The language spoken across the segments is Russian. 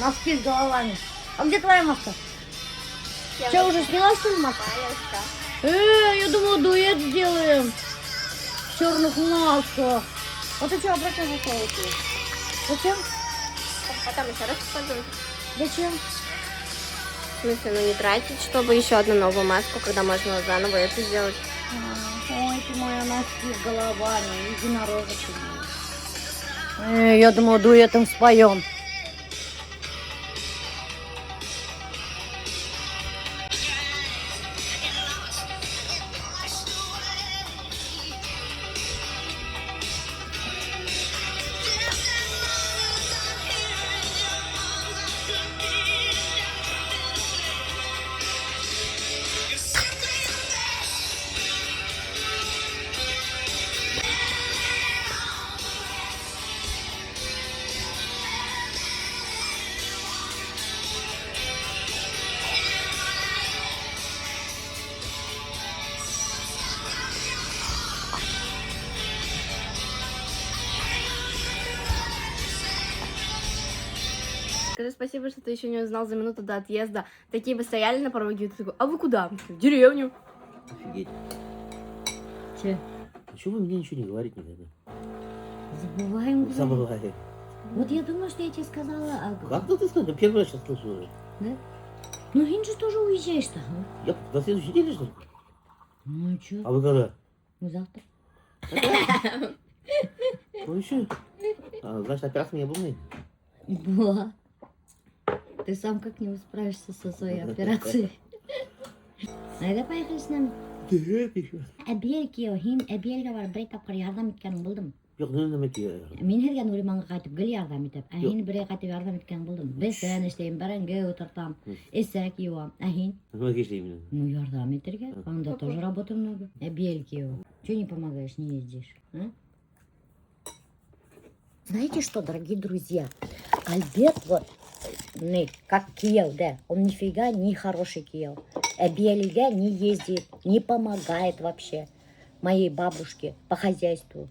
Носки с головами. А где твоя маска? Что, уже сняла, что ли, маску? Я думала, дуэт сделаем. В черных масках. А ты что, обратно зашла? Зачем? Потом еще раз попробуем. Зачем? В смысле, ну не тратить, чтобы еще одну новую маску, когда можно заново это сделать. Ой, ты моя носки с головами, единорожечек. Я думала, дуэтом споем. Скажи спасибо, что ты еще не узнал за минуту до отъезда. Такие бы стояли на пороге, и ты такой, а вы куда? В деревню. Офигеть. Че? А чего вы мне ничего не говорите никогда? Забываем. Забываю. Вот я думаю, что я тебе сказала. Как ты сказал? Я первый раз сейчас слышу уже. Да? Ну, Инжи же тоже уезжаешь-то. Я на следующей неделе, что ли? Ну, что? А вы когда? Ну, завтра. Ну еще. Значит, операция не была? Была. Ты сам как-нибудь справишься со своей операцией. Haydi поехали с нами. Әбелге, хин әбелге бар бір тапқыр ярдам еткенін білдім. Yok ne demek ya? Мен келген өліманға қайтып гүл ярдам етіп, әйін бірге қайтып ярдам еткенін білдім. Біз сән іштейін, бәрінге отыртам, ісәк еуам, әйін. Ну какие же именно? Ну, ярдам етерге, анда тоже работы много. Әбелге еу. Чего не помогаешь, не ездишь? А? Знаете что, дорогие друзья? Альберт вот, как Киев, да, он нифига не хороший Киев. Белига не ездит, не помогает вообще моей бабушке по хозяйству.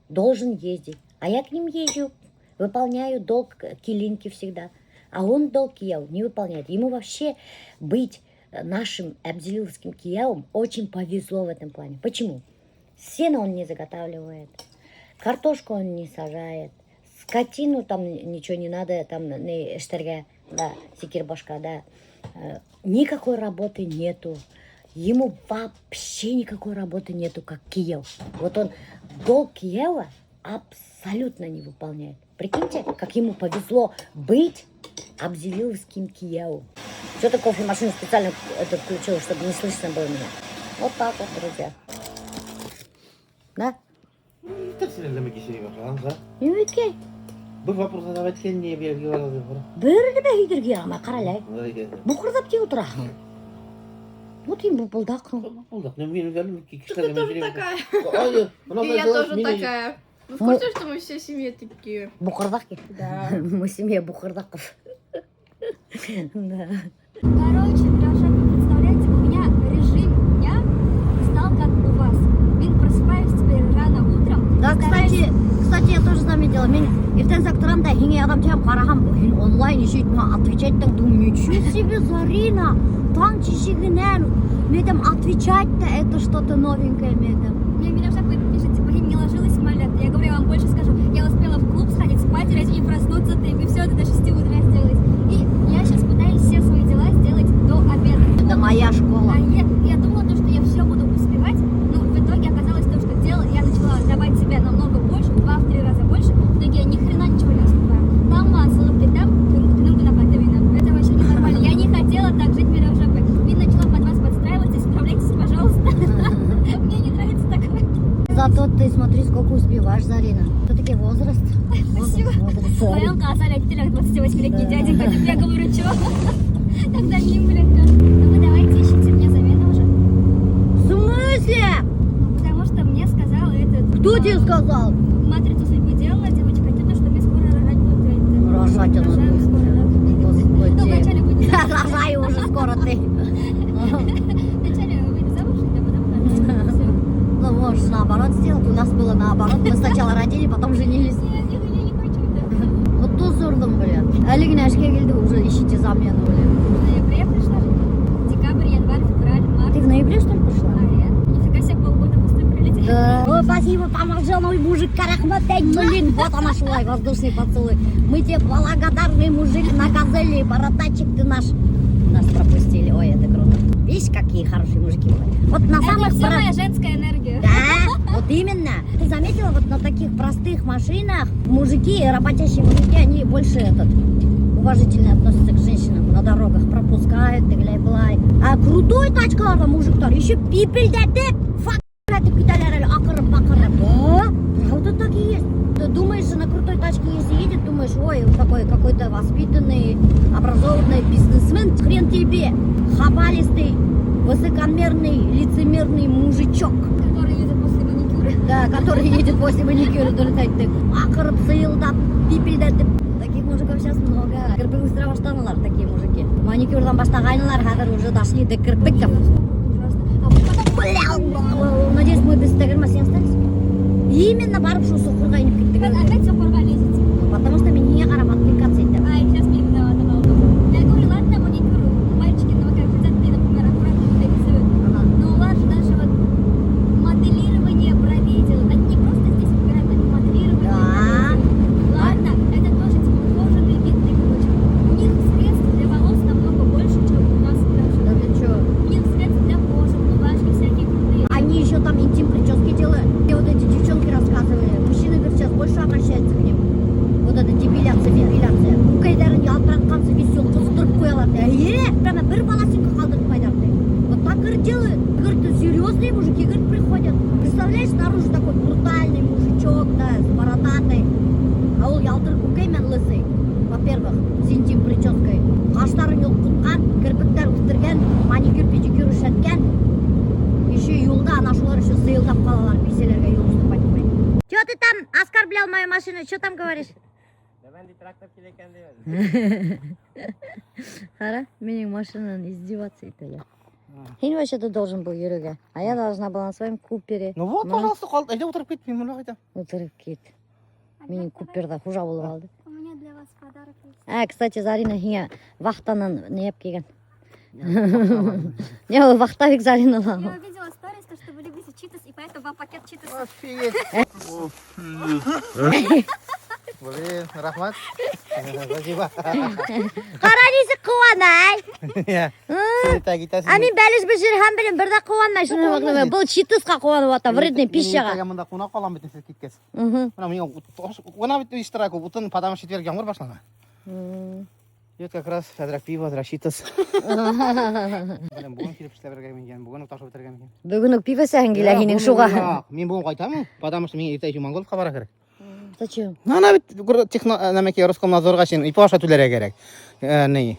Должен ездить. А я к ним езжу, выполняю долг Килинки всегда. А он долг Киев не выполняет. Ему вообще быть нашим абзелиловским Киевом очень повезло в этом плане. Почему? Сено он не заготавливает, картошку он не сажает, скотину там ничего не надо, там не эштерге, да, секирбашка, да. Никакой работы нету. Ему вообще никакой работы нету, как Киев. Вот он долг Киева абсолютно не выполняет. Прикиньте, как ему повезло быть абзелиловским Киевом. Что-то кофемашину специально это включила, чтобы не слышно было меня. Вот так вот, друзья. Да? Как sinirlemek işini bakalım. Неге? Bir вопрос задавать kendine bir bilgi var. Бәрі бә үйдерге яғама, қаралай. Бұқырдап те отырағын. Вот им бұлдақ. Олдақ, но мне говорили, Ты тоже такая. И я тоже такая. Вы в курсе, что мы все семьи такие? Бұқырдақ ке? Да. Мы семья Бұқырдақов. Да. Короче, Лёша, вы представляете, у меня режим дня стал как у вас. Я просыпаюсь теперь рано утром. Да, кстати, я тоже заметила. Мен ертең тұрам да хеңе адам жам қарағам. Онлайн еще отвечать-то думаю, ничего себе, Зарина. Таң чешігінен. Медем отвечать-то это что-то новенькое, медем. Мне Лёша пишет, типа, я не ложилась в самолет. Я говорю, я вам больше скажу. Я успела в клуб сходить, спать, и проснуться ты. И все это до 6 утра сделать. И я сейчас пытаюсь все свои дела сделать до обеда. Это моя школа. А я думала, то, что я все буду успевать, но в итоге оказалось то, что дело, я начала давать себе намного больше, в 2-3 раза больше, в итоге я ни хрена ничего не успеваю. Там масло, это вообще ненормально. Я не хотела так жить, меня уже и начала под вас подстраиваться, исправляйтесь, пожалуйста. Мне не нравится такое. Зато ты смотри, сколько успеваешь, Зарина. Все-таки возраст. Спасибо. Моя Асаль Аттилях, 28-летний дяденька, я говорю, чего? Тогда не, блядь, ну вы давайте ищите мне замену уже. В смысле? Потому что мне сказал этот... Кто тебе сказал? Матрицу судьбы делала девочка, это что мне скоро рожать будет. Рожать она Рожаю будет. скоро, да. Господи. Ну, вначале будет. Рожаю уже скоро ты. Вначале выйду замуж, а потом все. Ну, можешь наоборот сделать. У нас было наоборот. Мы сначала родили, потом женились. Я не хочу, да. Вот ту сурдым, блин. Әлі күні әшке келді, уже ищите замену. В ноябре пришла же. Декабрь, январь, февраль, март. Ты в ноябре, что ли, пришла? А нет, нифига себе, полгода быстро прилетели. Да. Ой, спасибо, помолчал мой мужик, рахмат, блин, вот она шла, воздушный поцелуй. Мы тебе благодарны, мужик, на газели, бородачик ты наш. Нас пропустили, ой, это круто. Видишь, какие хорошие мужики были. Вот на Это самых... все моя женская энергия. Да, вот именно. Ты заметила, вот на таких простых машинах мужики, работящие мужики, они больше уважительно относятся к женщинам на дорогах, пропускают, тыгляй-былай. А крутой тачкаларда мужиктар еще пипельдетіп, фак***етіп кетелер, ақырып-бақырып. Да, правда так и есть. Ты думаешь, на крутой тачке если едет, думаешь, ой, он такой какой-то воспитанный, образованный бизнесмен, хрен тебе, хабалистый, высокомерный, лицемерный мужичок. Который едет после маникюра. Да, который едет после маникюра, ақырып, сыйылдап, пипельдетіп. Таких мужиков сейчас много. Кірпік үстіре баштадылар, такие мужики. Маникюрдан баштағайнылар, қазір уже дошли до кірпіков. Ужасно. А вот потом... Надеюсь, мы без тегермасы остались. Именно барып шу соқырға еніп кеттік. Вы опять сапарға лезете? Потому что менее қарап отвлекаться етті. Ай, сейчас мне виновата на удобно. Я говорю, ладно, маникюр, мальчики, ну, как хотят, мне, например, аккуратно прорисуют. Но у вас же даже вот моделирование бровей делают. Они не просто здесь выбирают, они моделирование. Да. Ладно, это тоже типа кожаный вид, короче. У них средств для волос намного больше, чем у нас даже. Да ты чё? У них средств для кожи, блажки всякие крутые. Они еще там интим прически делают. Мне вот эти девчонки рассказывали. Мужчины, говорят, сейчас больше обращаются к ним. Вот это депиляция, депиляция. Кайдарын ялтыратқансы весел қыздырып қоялады. Прямо бір баласынка қалдыртпайды. Вот так, говорит, делают. Говорит, серьезные мужики, говорит, приходят. Представляешь, снаружи такой брутальный мужичок, да, с бородатой. А ол ялтырып көкеймен лысый. Во-первых, с интим прической. Қаштарын ұлқытқан, кірпіктер үстірген, маникюр, педикюр үшеткен. Еще юлда, ана шулар еще сыйлдап қалалар, писелерге юл ұстырмай тұрмай. Че ты там оскорблял мою машину? Что там говоришь? Хара, менің машинаны издеваться етелер. Сен вообще-то должен был Юрюга, а я должна была на своем купере. Ну вот, пожалуйста, қалды. Әлде отырып кет, мен мұны қайтам. Отырып кет. Менің куперда хужа болып алды. У меня для вас подарок есть. А, кстати, Зарина хиңа вахтанан не еп келген. Не, ол вахтавик Зарина Я алған. увидела сторис, то, что вы любите читос, и поэтому вам пакет читос. Офигеть. Блин, рахмат. Спасибо. Қара несі қуанай. Иә. А мен бәліш бір жүрген білем, бірді қуанмай шыны бағдым. Бұл читосқа қуанып ата, вредный пищаға. Я мұнда қонақ қалам бітін сіз кеткесіз. Мгм. Она ведь истраку, бұтын падамы четверг яңғыр башлана. И вот как раз әдірак пиво, әдірак читос. Блин, бүгін келіп ішләбірге мен, бүгін ұқташы бітірген мен. Бүгін өк пиво сәген келі әкенің шуға. Мен бүгін қайтамын, потому что мен ерте Жуманғоловқа бара керек. Зачем? Ана бит нәмәке Роскомнадзорға шен ипаша түләргә керек. Не.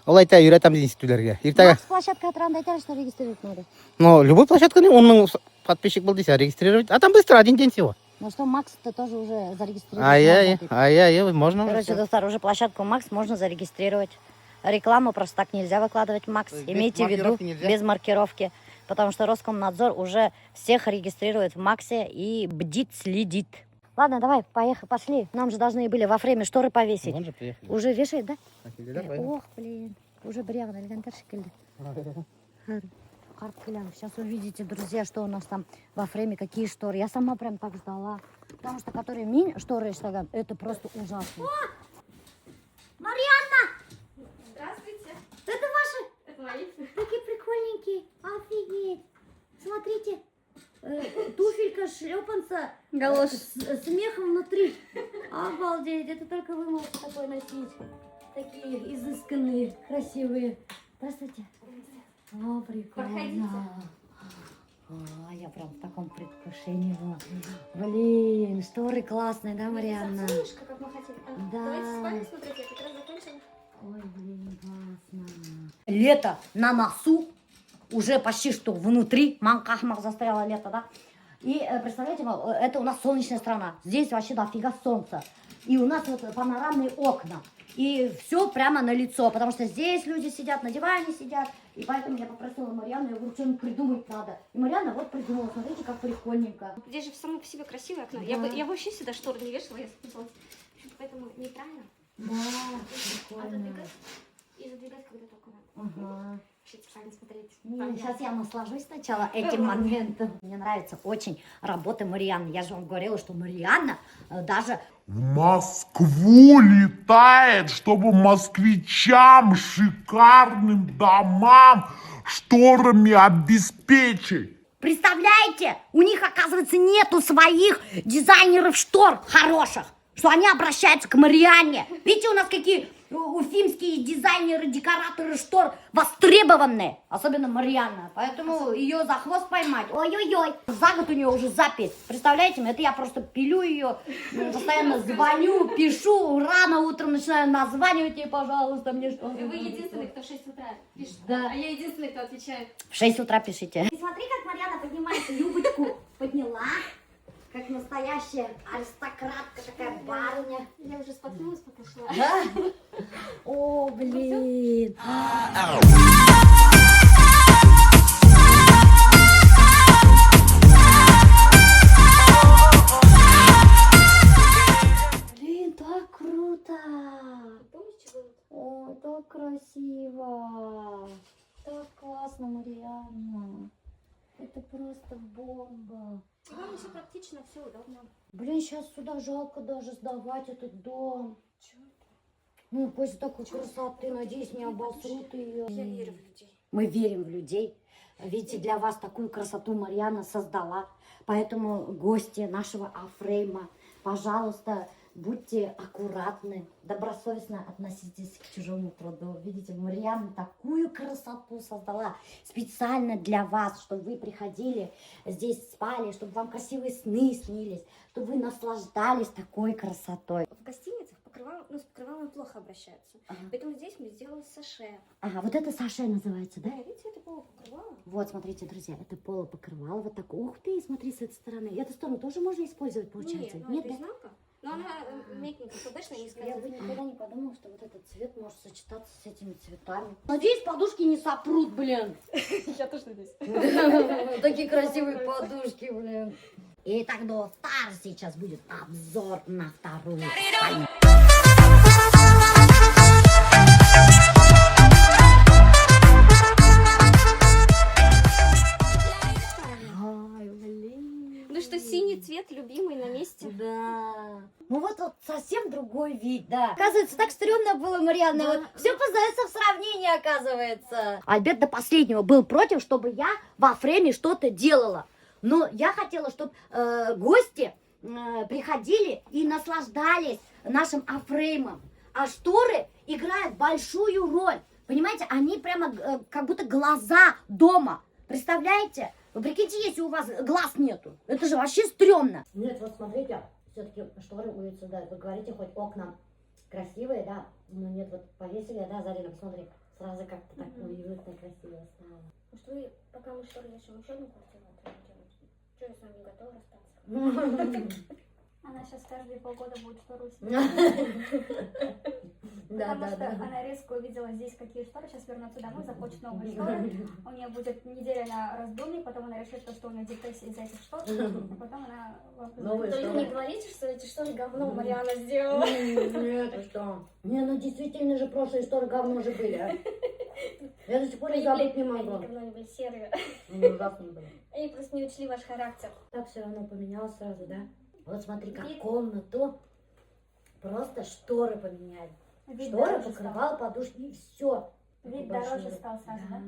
Ол айта үйрәтәм дейін түләргә. Иртәгә. Макс площадка тұрғанда айтар, что регистрировать надо. Ну, любой площадканы 10 мың подписчик был дейсі, регистрировать. А там быстро, один день всего. Ну что, Макс-то тоже уже зарегистрировать. Ай-яй, можно. Короче, достар, уже площадку Макс можно зарегистрировать. Рекламу просто так нельзя выкладывать в Макс. Без Имейте в виду, маркировки нельзя? без маркировки. Потому что Роскомнадзор уже всех регистрирует в Максе и бдит, следит. Ладно, давай, поехали, пошли. Нам же должны были во фрейме шторы повесить. Вон же приехали. Уже вешает, да? Давай. Ох, блин, уже бревна, элегантар шикелді. Қарт келем. Сейчас увидите, друзья, что у нас там во фрейме, какие шторы. Я сама прям так ждала. Потому что которые мини шторы штаган, это просто ужасно. Марьяна! Здравствуйте. Это ваши? Это мои. Такие прикольненькие. Офигеть. Смотрите. Туфелька, шлепанца. Галош. С мехом внутри. Обалдеть. Это только вы можете такое носить. Такие изысканные, красивые. Здравствуйте. О, прикольно. Проходите. О, я прям в таком предвкушении была. Блин, шторы классные, да, Марьяна? Солнышко, как мы хотели. Да. Давайте спальню смотреть, я как раз закончила. Ой, блин, классно. Лето на носу. Уже почти что внутри. Манкахмах застряло лето, да? И представляете, это у нас солнечная страна. Здесь вообще дофига солнца. И у нас вот панорамные окна. И все прямо на лицо, потому что здесь люди сидят, на диване сидят. И поэтому я попросила Марьяну, я говорю, что-нибудь придумать надо. И Марьяна вот придумала, смотрите, как прикольненько. Здесь же само по себе красивое окно. Да. Я вообще сюда шторы не вешала, я спуталась. Поэтому нейтрально. Да, прикольно. И задвигать, когда только надо. Ага. Специально смотреть. Сейчас я наслажусь сначала этим моментом. Мне нравится очень работа Марианны. Я же вам говорила, что Марианна даже... В Москву летает, чтобы москвичам шикарным домам шторами обеспечить. Представляете, у них, оказывается, нету своих дизайнеров штор хороших, что они обращаются к Марианне. Видите, у нас какие уфимские дизайнеры, декораторы штор востребованные, особенно Марианна. Поэтому ее за хвост поймать. Ой-ой-ой. За год у нее уже запись. Представляете, это я просто пилю ее, постоянно звоню, пишу, рано утром начинаю названивать ей, пожалуйста, мне что. Вы единственный, кто в 6 утра пишет. Да. А я единственный, кто отвечает. В 6 утра пишите. И смотри, как Марьяна поднимается, юбочку подняла, как настоящая аристократка, такая барыня. Я уже споткнулась, пока шла. Да? О, блин. Блин, так круто. Помнишь, что было? О, так красиво. Так классно, Марианна. Это просто бомба. Главное, все практично, все удобно. Блин, сейчас сюда жалко даже сдавать этот дом. Ну, после такой красоты, надеюсь, не обосрут ее. Я верю в людей. Мы верим в людей. Видите, для вас такую красоту Марьяна создала. Поэтому гости нашего Афрейма, пожалуйста, будьте аккуратны, добросовестно относитесь к чужому труду. Видите, Марьяна такую красоту создала специально для вас, чтобы вы приходили, здесь спали, чтобы вам красивые сны снились, чтобы вы наслаждались такой красотой. В гостиницах с покрывалом плохо обращаются. Ага. Поэтому здесь мы сделали саше. Ага, вот это саше называется, да? Да, видите, это было покрывало. Вот, смотрите, друзья, это полупокрывало, вот так. Ух ты, смотри, с этой стороны. Эту сторону тоже можно использовать, получается? Нет, это да? изнанка. Но она мягенькая, удачно не Я скользит. бы никогда не подумала, что вот этот цвет может сочетаться с этими цветами. Надеюсь, подушки не сопрут, блин. Я тоже надеюсь. Такие красивые подушки, блин. Итак, до Стар сейчас будет обзор на вторую спальню. Ай, блин. Ну что, синий цвет, любимый, на месте. Да. Ну вот совсем другой вид, да. Оказывается, так стрёмно было, Марьяна. Да. Вот все познается в сравнении, оказывается. Альберт до последнего был против, чтобы я во фрейме что-то делала. Но я хотела, чтобы гости приходили и наслаждались нашим афреймом. А шторы играют большую роль. Понимаете, они прямо как будто глаза дома. Представляете? Вы прикиньте, если у вас глаз нету. Это же вообще стрёмно. Нет, вот смотрите, все-таки шторы увидят. Вы говорите, хоть окна красивые, да? Но нет, вот повесили, да, Зарина, посмотри. Сразу как-то так уютно, красиво стало. Может, вы, пока мы шторы начнем еще одну квартиру отремонтировать? Что, я с вами не готова расстаться? Она сейчас каждые полгода будет штору снимать. Потому что она резко увидела здесь какие шторы, сейчас вернется домой, захочет новые шторы. У нее будет неделя на раздумье, потом она решит, что у нее депрессия из-за этих штор, а потом она... Только не говорите, что эти шторы говно Марьяна сделала. Нет, ты что? Не, ну действительно же прошлые шторы говно же были, а? Я до сих пор и забыть не могу. Они говно не были серые. Они ужасные были. Они просто не учли ваш характер. Так все равно поменялось сразу, да? Вот смотри, как комнату просто шторы поменяли. Вид Шторы, дороже покрывало, подушки и все. Вид дороже стал сразу, да?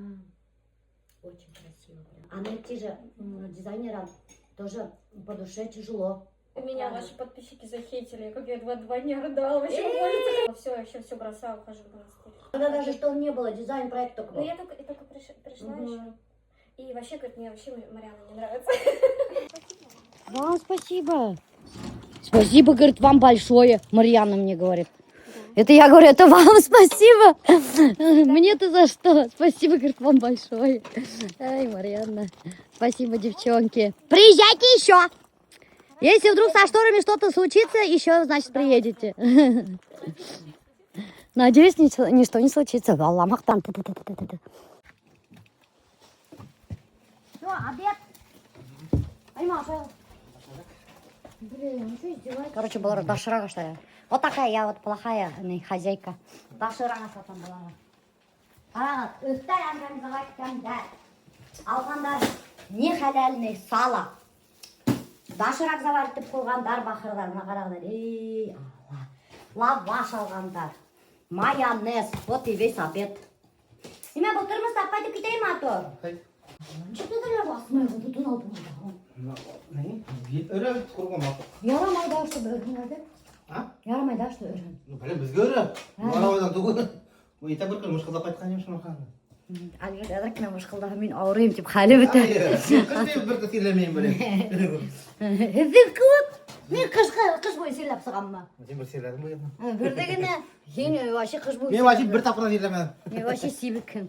Очень красиво. А найти же дизайнера тоже по душе тяжело. Меня ваши подписчики захейтили, как я 2 дня рыдала, вообще улице. Все, я вообще все бросаю, ухожу в монастырь. Тогда даже что не было, дизайн-проект только был. Ну я только пришла еще. И вообще, говорит, мне вообще Марьяна не нравится. Вам спасибо. Спасибо, говорит, вам большое. Марьяна мне говорит. Это я говорю, это вам спасибо. Мне-то за что? Спасибо, говорит, вам большое. Ай, Марьяна. Спасибо, девчонки. Приезжайте еще. Если вдруг со шторами что-то случится, еще, значит, приедете. Надеюсь, ничто не случится. Аллах-махтан. Все, обед. Блин, ну что издеваетесь? Короче, была доширака, что я. Вот такая я вот плохая хозяйка. Тапшыраңыз сатам балаға. Қараңыз, өстай организовать етемдер. Алғандар не халал, не сала. Дашырақ заварытып қойғандар бақырдар, мына қарағдар. Ей, Алла. Лаваш алғандар. Майонез, вот и весь обед. Неме бұлтырмыз таппайды кетейін атор. Нешеде дәлер басмай ғылды тұн алдым Не? Өрі құрған мақы. Ярамайды ашты өрін әді? Ярамайды ашты өрін. Бәлем бізге өрі. Барауыдан тұғын. Ета бір күн мұшқылдап қайтқан емшін мақаны. Әлбет әдіркіне мұшқылдағы мен ауырайым деп қалі біті. Қыз бір күн серлемейін бәлем. Әзір қылып. Мен қыш бойы серлеп сығам ма? Сен бір серледің бі едім. Бір дегені, сен вообще қыш бойы Мен вообще бір тапырдан серлемедім. Мен вообще сибіккін.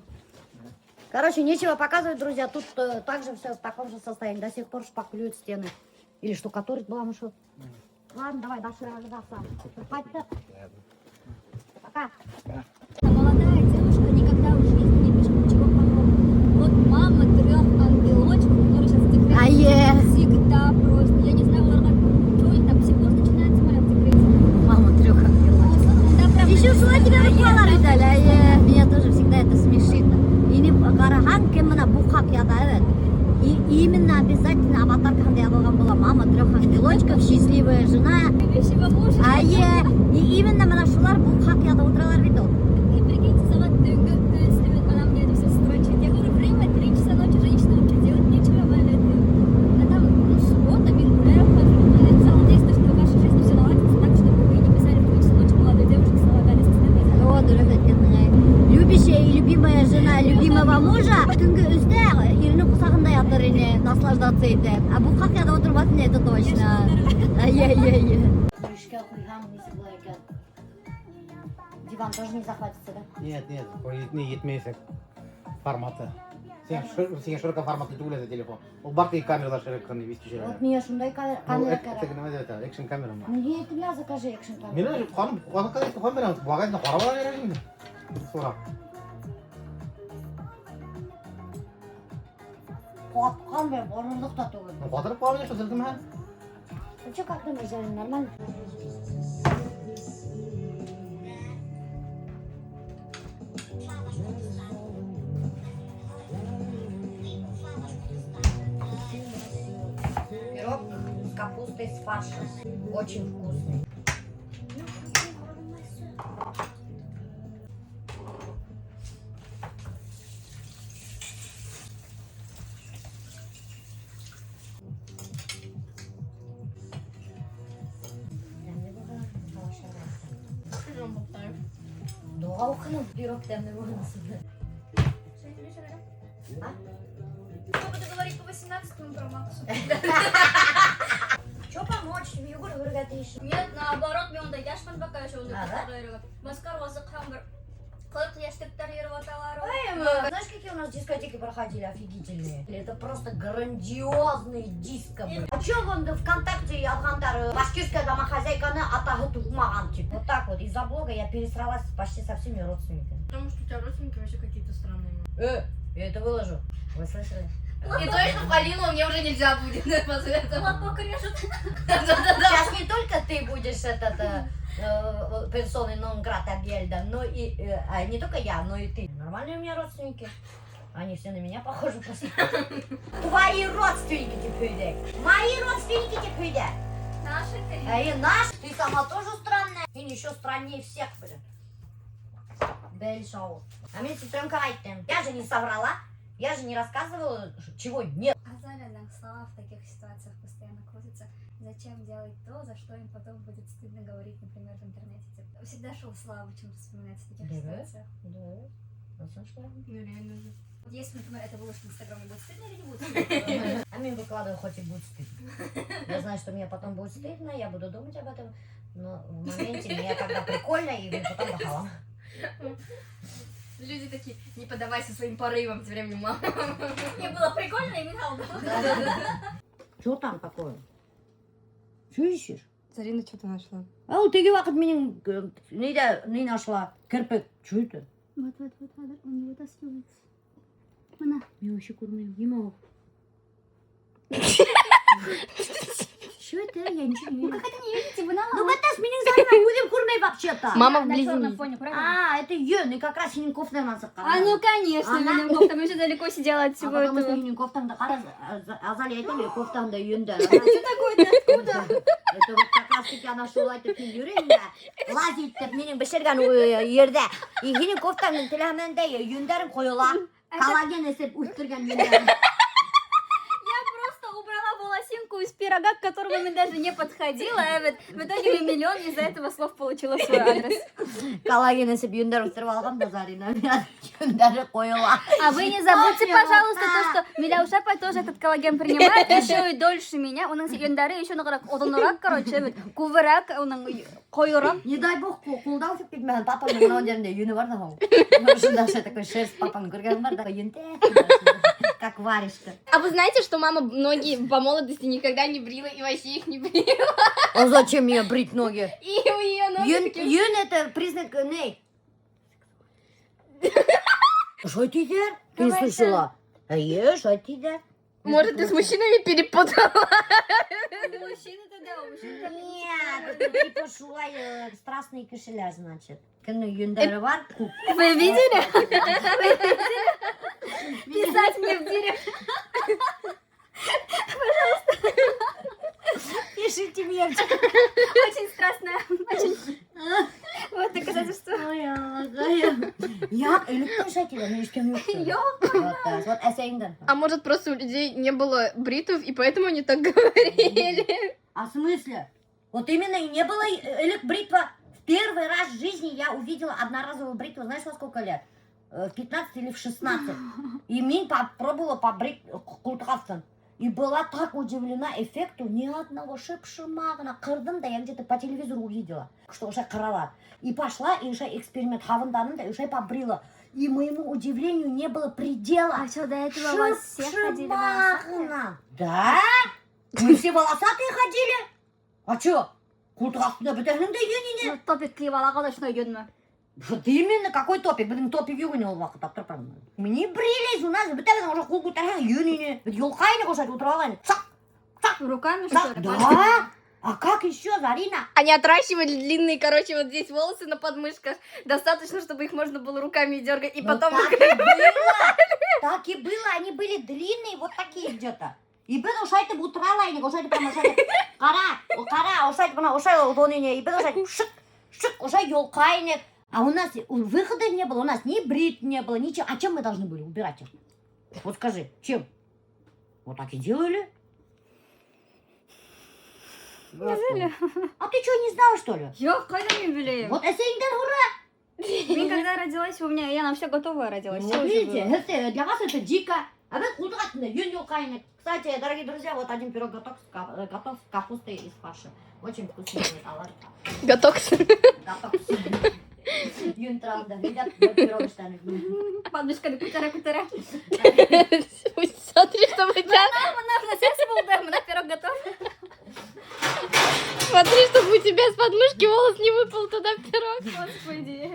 Короче, нечего показывать, друзья. Тут также все в таком же состоянии. До сих пор шпаклюют стены. Или штукатурит была, что. Ладно, давай, дальше разобраться. Пока. Молодая девушка никогда в жизни не пишет ничего плохого. Вот мама 3 ангелочков, которые сейчас в декрете, всегда просто. Я не знаю, что их там психоз начинается, моя в декрете. Мама 3 ангелочков. Еще шла тебя выпала, Виталия. Меня тоже всегда это смешит. Или Карахан, кем она бухак я давит. И именно обязательно аватарка, когда я была мама 3 ангелочков, счастливая жена. Любящего мужа. И именно мы нашла бухак я до утра видел. И прикиньте, сама она мне это все строчит. Я говорю, время 3 часа ночи, женщина вообще делать нечего, валит. А там, суббота, мен гуляю, написала действие, что в вашей жизни все наладится так, чтобы вы не писали в 3 часа ночи молодой девушке, слагались с нами. Вот, любящая и любимая жена любимого мужа түнгі үзде ерінің құсағында ятыр ене, наслаждаться етіп. А бұл қақияда отырмасын, это точно. Крышка құйған несі бұл екен. Диван тоже не захватится, да? Нет, не етмейсік форматы. Сен шырқа форматты түгіледі телефон. Ол бақи камералар шырыққаны вести жүреді. Вот мне шундай камера керек. Экшн камера ма? Неге етімля закажи экшн камера? Мені қаным қуаны беремін. Бағайында қора бала беремін. Сұрақ. Қуатқан бер, орындық та түгіл. Қуатырып қуамын, что сілкім хан? Вообще как думаешь, Жарин, нормально? Пирог с капустой с фаршем. Очень вкусный. Доға оқыным пирог дәмді болмасын. Что буду говорить по 18-му про Максу? Че помочь? Югур выргатыш. Нет, наоборот, мен ондай яшмын бака еще ондай А, да? кыздар Баскар осы қамбыр 40 яштықтар еріп аталар. Знаешь, какие у нас дискотеки проходили офигительные? Это просто грандиозные диско были. А че вон ВКонтакте алғандар башкирская домохозяйканы атағы туғмаған типа. Вот так вот, из-за блога я пересралась почти со всеми родственниками. Потому что у тебя родственники вообще какие-то странные. Я это выложу. Вы слышали? И точно Полину мне уже нельзя будет после этого. Лапок режут. Сейчас не только ты будешь персоной нон-грата Бельда, но и не только я, но и ты. Нормальные у меня родственники. Они все на меня похожи просто. Твои родственники теперь. Мои родственники теперь. Наши И наш, ты сама тоже странная. И еще страннее всех, блин. Бельшоу. А мне сестренка айтем. Я же не соврала. Я же не рассказывала, чего нет. А Заля слова в таких ситуациях постоянно крутится. Зачем делать то, за что им потом будет стыдно говорить, например, в интернете. Типа, всегда шоу славы чем-то вспоминается в таких ситуациях. Да. Ну реально же. Вот если, например, это выложить в Инстаграме, будет стыдно или не будет стыдно? А мне выкладываю, хоть и будет стыдно. Я знаю, что мне потом будет стыдно, я буду думать об этом. Но в моменте мне когда прикольно, и потом бахала. Люди такие, не поддавайся своим порывам, все время мама. Мне было прикольно и мигал. Что там такое? Что ищешь? Зарина что-то нашла. Ау, теги вақыт менің не нашла? Кірпік. Что это? Вот, он не вытаскивается. Мына. Мен вообще көрмеймін. Неме ол? Что это? Я ничего не вижу. Как это не видите? Вы на Ну, это с меня Зарина будем курной вообще-то. Мама на вблизи. черном фоне, правильно? А, это Юн, и как раз Синенков, наверное, А, ну конечно, Она- Виненков, там еще далеко сидела от А всего потому что этого. Синенков там, Азалия, это кофтан да Юнда. Что такое-то? Откуда? Это вот как раз таки она шулай айтып жүрегінде лазить деп менің бішірген ерде и хини кофтаның тіләмінде юндарын қойыла коллаген есеп өстірген юндарын. Я просто убрала волосинку из пирога, к которому мне даже не подходила. В итоге я миллион из-за этого слов получила свой адрес. Коллаген есеп юндар өстіріп алған да Зарина юндары қойыла. А вы не забудьте, пожалуйста, то, что Миляушапа тоже этот коллаген принимает еще и дольше меня. У нас ендары еще одонорак, короче, кувырак, койырак. Не дай бог қолдау өсіп кетмеген папаның мынау жерінде юні бар да ғой. Шындашы такой шерсть папаның көрген бар да юнде. Как варежка. А вы знаете, что мама ноги по молодости никогда не брила и вообще их не брила? А зачем мне брить ноги? И у ее ноги такие... Юн это признак ней. Что тидер? Ты не слышала? Что тидер? Может, ты с мужчинами перепутала? Мужчины тогда Нет, это типа шулай страстный кошеля, значит. Юндары бар. Вы видели? Писать мне в директ. Пишите мне. Очень страстная. Очень... Вот доказательство. Я электрошатила, но с кем Вот эсэйнден. А может, просто у людей не было бритв, и поэтому они так говорили? А в смысле? Вот именно и не было бритва. В первый раз в жизни я увидела одноразовую бритву, знаешь, во сколько лет? В 15 или в 16. И Мин попробовала побрить култхавтан. И была так удивлена эффекту, ни одного шипшимагна. Кырдым да я где-то по телевизору увидела, что уже кроват. И пошла, и уже эксперимент хаванданым, да и уже побрила. И моему удивлению не было предела. А что, до этого у вас все ходили волосатые? Шипшимагна. Да? Мы все волосатые ходили? А чё? Култхавтан бітігінің де юнине. Ну, топик киіп ала қалашына үйгенме. Вот именно, какой топик? Блин, топик югіне ол вақыт аптырпам. Мы не брились, у нас бітігінің уже қол көтерген юнине. Елқайны қошайды отыра алайын. Шақ, Руками, что ли? да? А как еще, Зарина? Они отращивали длинные, короче, вот здесь волосы на подмышках. Достаточно, чтобы их можно было руками дергать. И Ну, потом... так и было. Так и было, они были длинные, вот такие где-то. И біз ошайды бұтыралайын, ошайды прям ошайды қара, ошайды бұна ошай ұлдоныне, и біз ошайды шық, ошай елқайны. А у нас выхода не было, у нас ни брит не было, ничего. А чем мы должны были убирать их? Вот скажи, чем? Вот так и делали. Неужели? А ты что, не знала, что ли? Я когда не белею. Вот эсэйнден ура! Блин, когда родилась, я на все готовая родилась. Ну, всё уже видите, было. это, для вас это дико. А вы култратно, юнёкайны. Кстати, дорогие друзья, вот один пирог готов с капустой из фарша. Очень вкусный товар. Готов. Готов. Юн правда, видят, пирог штаны. Подушка кутера. Смотри, что у тебя... На сессию был, да, на пирог готов. Смотри, чтобы у тебя с подмышки волос не выпал туда в пирог. Господи.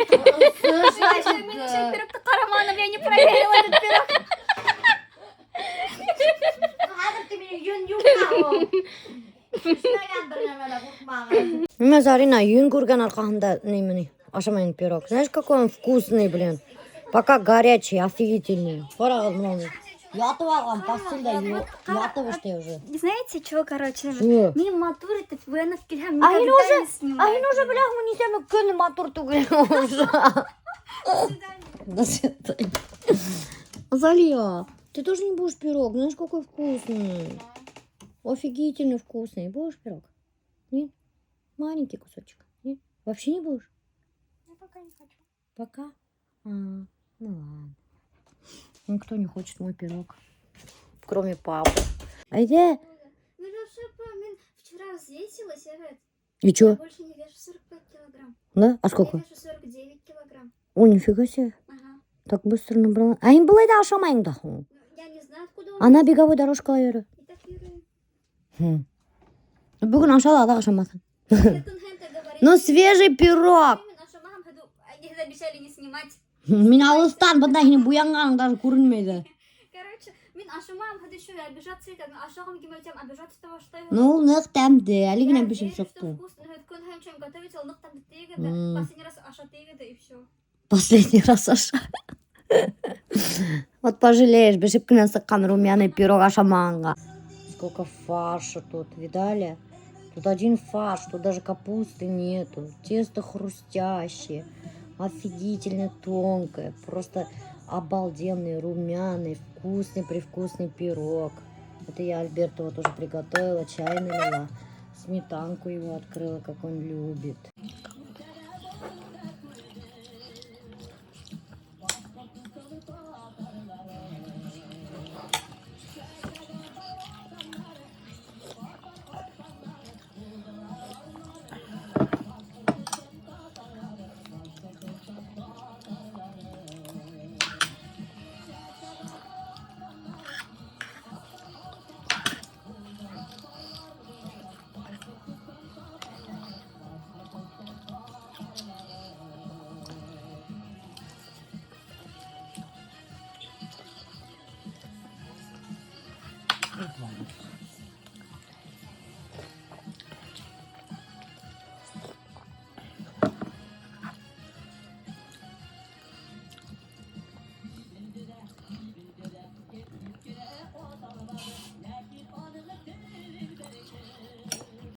Слушай, Пирог-то караманом, я не проверила этот пирог. ты меня юн-юн. Мен Зарина, юн көрген арқасында немене, ашамайын пирог. Знаешь, какой он вкусный, блин. Пока горячий, офигительный. Пора много. Ятып алған, постельда ятып іште уже. Знаете, что, короче, Чё? мен матуры-то военных кильям А він никогда уже, не снимаю. бляха, мы несем күні мотор түгел уже. До свидания. Азалия, ты тоже не будешь пирог? Знаешь, какой вкусный. Офигительно вкусный. Будешь пирог? Нет? Маленький кусочек. Нет? Вообще не будешь? Я пока не хочу. Пока? Ну ладно. Никто не хочет мой пирог. Кроме папы. Айде. Мен вчера взвесилась, И я чё? больше не вешу 45 килограмм. Да? А Я сколько? вешу 49 килограмм. О, нифига себе. Ага. Так быстро набрала. А им было да ашамайын да. Ну, я не знаю, откуда он. Ана беговой дорожка айыры. И так юры. Бүгін ашала да ашамасын. Говорит, Ну, свежий пирог. именно, что мама году, они обещали не снимать. Мен алыстан бұнда хіне буянғаның даже көрінмейді. Короче, Мен ашамам, хады что, я обижаться это, ашагам гиматям обижаться того, что я... Ну, нық тәмді, әлі гіне Я бішіп верю, что шықты. вкусно, хоть хэн чем готовить, он там тегады, последний раз аша тегады и все. Последний раз аша. Вот пожалеешь, бішіп кінен сыққан румяный пирог ашаманға. Сколько фарша тут, видали? Тут один фарш, тут даже капусты нету. Тесто хрустящее, офигительно тонкое, просто обалденный, румяный, вкусный, привкусный пирог. Это я Альберту вот уже приготовила, чай налила, сметанку его открыла, как он любит.